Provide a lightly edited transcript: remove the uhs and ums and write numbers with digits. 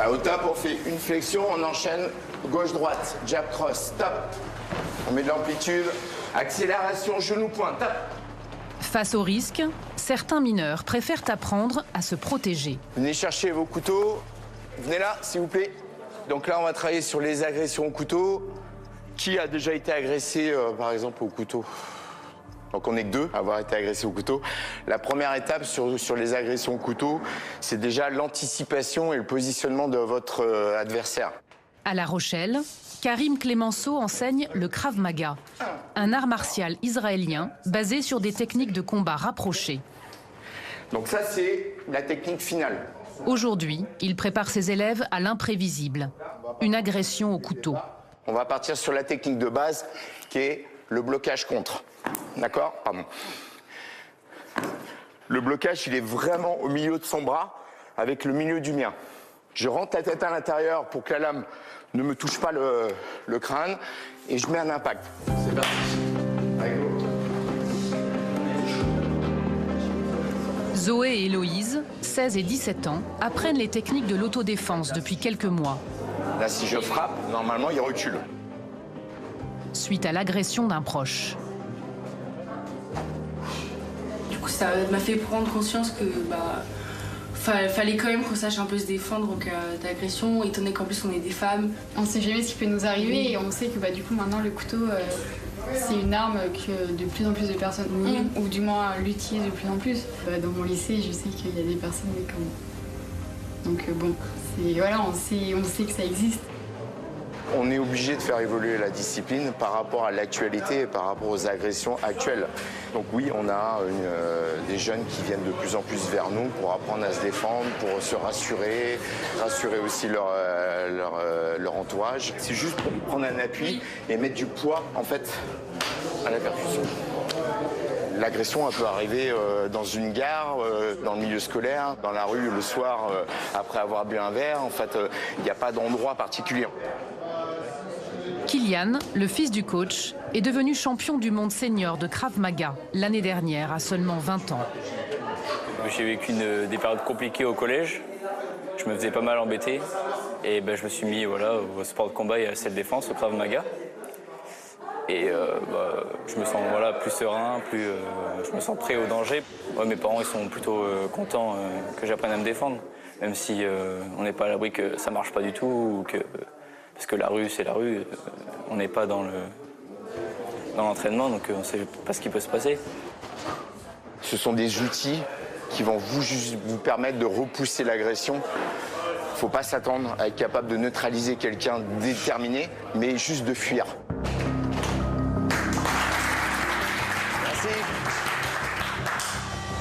Au top, on fait une flexion, on enchaîne gauche-droite, jab cross, top. On met de l'amplitude, accélération, genou-point, top. Face au risque, certains mineurs préfèrent apprendre à se protéger. Venez chercher vos couteaux. Venez là, s'il vous plaît. Donc là, on va travailler sur les agressions au couteau. Qui a déjà été agressé, par exemple, au couteau? Donc on n'est que deux à avoir été agressés au couteau. La première étape sur les agressions au couteau, c'est déjà l'anticipation et le positionnement de votre adversaire. À La Rochelle, Karim Clémenceau enseigne le Krav Maga, un art martial israélien basé sur des techniques de combat rapprochées. Donc ça, c'est la technique finale. Aujourd'hui, il prépare ses élèves à l'imprévisible, une agression au couteau. On va partir sur la technique de base qui est le blocage contre. D'accord? Pardon. Le blocage, il est vraiment au milieu de son bras avec le milieu du mien. Je rentre la tête à l'intérieur pour que la lame ne me touche pas le crâne et je mets un impact. C'est parti. Allez, go. Zoé et Héloïse, 16 et 17 ans, apprennent les techniques de l'autodéfense depuis quelques mois. Là, si je frappe, normalement, il recule. Suite à l'agression d'un proche. Du coup, ça m'a fait prendre conscience que fallait quand même qu'on sache un peu se défendre en cas d'agression, étant donné qu'en plus on est des femmes. On ne sait jamais ce qui peut nous arriver et on sait que du coup maintenant le couteau c'est une arme que de plus en plus de personnes ont, ou du moins l'utilisent de plus en plus. Dans mon lycée, je sais qu'il y a des personnes comme moi. Donc bon, voilà, on sait que ça existe. On est obligé de faire évoluer la discipline par rapport à l'actualité et par rapport aux agressions actuelles. Donc oui, on a des jeunes qui viennent de plus en plus vers nous pour apprendre à se défendre, pour se rassurer aussi leur entourage. C'est juste pour prendre un appui et mettre du poids en fait à la percussion. L'agression peut arriver dans une gare, dans le milieu scolaire, dans la rue le soir après avoir bu un verre. En fait, il n'y a pas d'endroit particulier. Kylian, le fils du coach, est devenu champion du monde senior de Krav Maga l'année dernière, à seulement 20 ans. J'ai vécu des périodes compliquées au collège. Je me faisais pas mal embêter. Et je me suis mis au sport de combat et à la self-défense, au Krav Maga. Et je me sens plus serein, je me sens prêt au danger. Ouais, mes parents ils sont plutôt contents que j'apprenne à me défendre, même si on n'est pas à l'abri que ça marche pas du tout, ou parce que la rue c'est la rue, on n'est pas dans l'entraînement, donc on ne sait pas ce qui peut se passer. Ce sont des outils qui vont vous permettre de repousser l'agression. Il ne faut pas s'attendre à être capable de neutraliser quelqu'un déterminé, mais juste de fuir. Merci.